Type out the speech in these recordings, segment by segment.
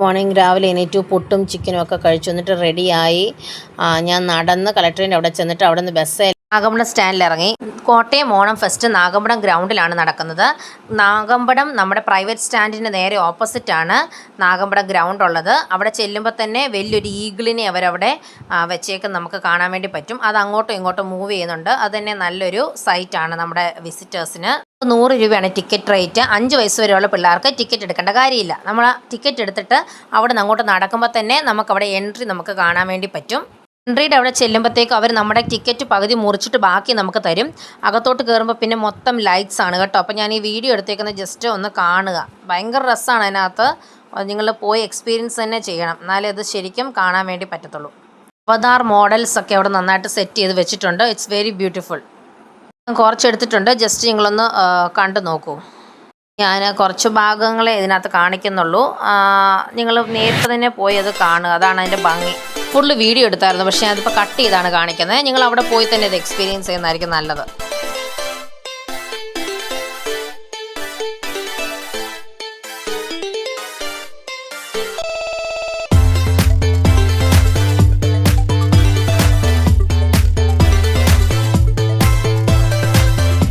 Morning രാവിലെ എണീറ്റു പുട്ടും ചിക്കനും ഒക്കെ കഴിച്ചു. എന്നിട്ട് റെഡിയായി ഞാൻ നടന്ന് കളക്ടറിൻ്റെ അവിടെ ചെന്നിട്ട് അവിടെ നിന്ന് ബസ് നാഗമ്പടം സ്റ്റാൻഡിൽ ഇറങ്ങി. കോട്ടയം ഓണം ഫെസ്റ്റ് നാഗമ്പടം ഗ്രൗണ്ടിലാണ് നടക്കുന്നത്. നാഗമ്പടം നമ്മുടെ പ്രൈവറ്റ് സ്റ്റാൻഡിൻ്റെ നേരെ ഓപ്പോസിറ്റാണ് നാഗമ്പടം ഗ്രൗണ്ട് ഉള്ളത്. അവിടെ ചെല്ലുമ്പോൾ തന്നെ വലിയൊരു ഈഗിളിനെ അവരവിടെ വെച്ചേക്കും നമുക്ക് കാണാൻ വേണ്ടി പറ്റും. അത് അങ്ങോട്ടും ഇങ്ങോട്ടും മൂവ് ചെയ്യുന്നുണ്ട്. അത് തന്നെ നല്ലൊരു സൈറ്റാണ് നമ്മുടെ വിസിറ്റേഴ്സിന്. 100 രൂപയാണ് ടിക്കറ്റ് റേറ്റ്. 5 വയസ്സ് വരെയുള്ള പിള്ളേർക്ക് ടിക്കറ്റ് എടുക്കേണ്ട കാര്യമില്ല. നമ്മൾ ടിക്കറ്റ് എടുത്തിട്ട് അവിടെ നിന്ന് അങ്ങോട്ട് നടക്കുമ്പോൾ തന്നെ നമുക്കവിടെ എൻട്രി നമുക്ക് കാണാൻ വേണ്ടി പറ്റും. എൻട്രിയുടെ അവിടെ ചെല്ലുമ്പോഴത്തേക്ക് അവർ നമ്മുടെ ടിക്കറ്റ് പകുതി മുറിച്ചിട്ട് ബാക്കി നമുക്ക് തരും. അകത്തോട്ട് കയറുമ്പോൾ പിന്നെ മൊത്തം ലൈറ്റ്സ് ആണ് കേട്ടോ. അപ്പോൾ ഞാൻ ഈ വീഡിയോ എടുത്തേക്കുന്നത് ജസ്റ്റ് ഒന്ന് കാണുക. ഭയങ്കര രസമാണ് അതിനകത്ത്. നിങ്ങൾ പോയി എക്സ്പീരിയൻസ് തന്നെ ചെയ്യണം, എന്നാലേ അത് ശരിക്കും കാണാൻ വേണ്ടി പറ്റത്തുള്ളൂ. അവതാർ മോഡൽസ് ഒക്കെ അവിടെ നന്നായിട്ട് സെറ്റ് ചെയ്ത് വെച്ചിട്ടുണ്ട്. It's very beautiful. കുറച്ചെടുത്തിട്ടുണ്ട്, ജസ്റ്റ് നിങ്ങളൊന്ന് കണ്ടു നോക്കൂ. ഞാൻ കുറച്ച് ഭാഗങ്ങളെ ഇതിനകത്ത് കാണിക്കുന്നുള്ളൂ. നിങ്ങൾ നേരത്തെ തന്നെ പോയി അത് കാണുക, അതാണ് അതിൻ്റെ ഭംഗി. ഫുള്ള് വീഡിയോ എടുത്തായിരുന്നു, പക്ഷേ അതിപ്പോൾ കട്ട് ചെയ്താണ് കാണിക്കുന്നത്. നിങ്ങൾ അവിടെ പോയി തന്നെ ഇത് എക്സ്പീരിയൻസ് ചെയ്യുന്നതായിരിക്കും നല്ലത്.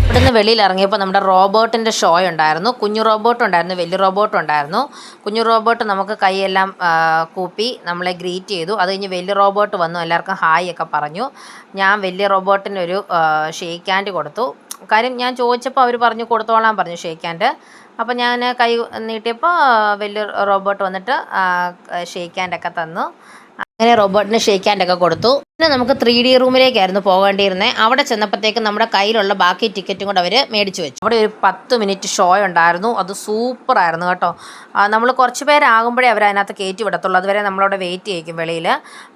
ഇവിടുന്ന് വെളിയിൽ ഇറങ്ങിയപ്പോൾ നമ്മുടെ റോബോട്ടിൻ്റെ ഷോ ഉണ്ടായിരുന്നു. കുഞ്ഞു റോബോട്ട് ഉണ്ടായിരുന്നു, വലിയ റോബോട്ട് ഉണ്ടായിരുന്നു. കുഞ്ഞു റോബോട്ട് നമുക്ക് കൈയെല്ലാം കൂപ്പി നമ്മളെ ഗ്രീറ്റ് ചെയ്തു. അത് കഴിഞ്ഞ് വലിയ റോബോട്ട് വന്നു, എല്ലാവർക്കും ഹായ് ഒക്കെ പറഞ്ഞു. ഞാൻ വലിയ റോബോട്ടിനൊരു ഷേക്ക് ഹാൻഡ് കൊടുത്തു. കാര്യം ഞാൻ ചോദിച്ചപ്പോൾ അവർ പറഞ്ഞു കൊടുത്തോളാൻ പറഞ്ഞു ഷേക്ക് ഹാൻഡ്. അപ്പോൾ ഞാൻ കൈ നീട്ടിയപ്പോൾ വലിയ റോബോട്ട് വന്നിട്ട് ഷേക്ക് ഹാൻഡൊക്കെ തന്നു. അങ്ങനെ റോബോട്ടിന് ഷേക്ക് ഹാൻഡൊക്കെ കൊടുത്തു. പിന്നെ നമുക്ക് 3D റൂമിലേക്കായിരുന്നു പോകേണ്ടിയിരുന്നത്. അവിടെ ചെന്നപ്പോഴത്തേക്ക് നമ്മുടെ കയ്യിലുള്ള ബാക്കി ടിക്കറ്റും കൂടെ അവർ മേടിച്ചു വെച്ചു. അവിടെ ഒരു 10 മിനിറ്റ് ഷോ ഉണ്ടായിരുന്നു. അത് സൂപ്പറായിരുന്നു കേട്ടോ. നമ്മൾ കുറച്ച് പേരാകുമ്പോഴേ അവർ അതിനകത്ത് കയറ്റി വിടത്തുള്ളൂ. അതുവരെ നമ്മളവിടെ വെയിറ്റ് ചെയ്യിക്കും വെളിയിൽ.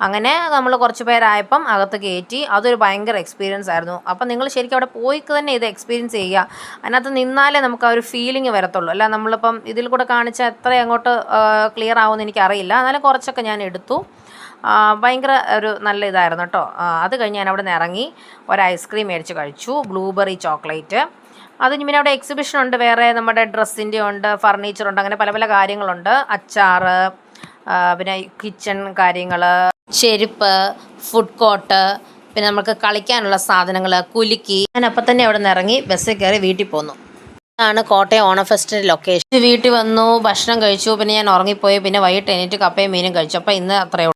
അങ്ങനെ നമ്മൾ കുറച്ച് പേരായപ്പം അകത്ത് കയറ്റി. അതൊരു ഭയങ്കര എക്സ്പീരിയൻസ് ആയിരുന്നു. അപ്പം നിങ്ങൾ ശരിക്കും അവിടെ പോയി തന്നെ ഇത് എക്സ്പീരിയൻസ് ചെയ്യുക. അതിനകത്ത് നിന്നാലേ നമുക്ക് ആ ഒരു ഫീലിംഗ് വരത്തുള്ളൂ. അല്ല നമ്മളിപ്പം ഇതിൽ കൂടെ കാണിച്ചാൽ എത്ര അങ്ങോട്ട് ക്ലിയർ ആവുമെന്ന് എനിക്കറിയില്ല. എന്നാലും കുറച്ചൊക്കെ ഞാൻ എടുത്തു. ഭയങ്കര ഒരു നല്ല ഇതായിരുന്നു കേട്ടോ. അത് കഴിഞ്ഞ് ഞാൻ അവിടെ നിന്ന് ഇറങ്ങി ഒരു ഐസ്ക്രീം മേടിച്ച് കഴിച്ചു, ബ്ലൂബെറി ചോക്ലേറ്റ്. അത് പിന്നെ അവിടെ എക്സിബിഷൻ ഉണ്ട്, വേറെ നമ്മുടെ ഡ്രസ്സിൻ്റെ ഉണ്ട്, ഫർണിച്ചറുണ്ട്, അങ്ങനെ പല പല കാര്യങ്ങളുണ്ട്. അച്ചാറ്, പിന്നെ കിച്ചൺ കാര്യങ്ങൾ, ചെരുപ്പ്, ഫുഡ് കോർട്ട്, പിന്നെ നമുക്ക് കളിക്കാനുള്ള സാധനങ്ങൾ, കുലുക്കി. ഞാൻ അപ്പം തന്നെ അവിടെ നിന്ന് ഇറങ്ങി ബസ്സിൽ കയറി വീട്ടിൽ പോന്നു. ആണ് കോട്ടയം ഓണം ഫെസ്റ്റിൻ്റെ ലൊക്കേഷൻ. വീട്ടിൽ വന്നു, ഭക്ഷണം കഴിച്ചു, പിന്നെ ഞാൻ ഉറങ്ങിപ്പോയി. പിന്നെ വൈകിട്ട് എണീറ്റ് കപ്പയും മീനും കഴിച്ചു. അപ്പോൾ ഇന്ന് അത്രയേ ഉള്ളൂ.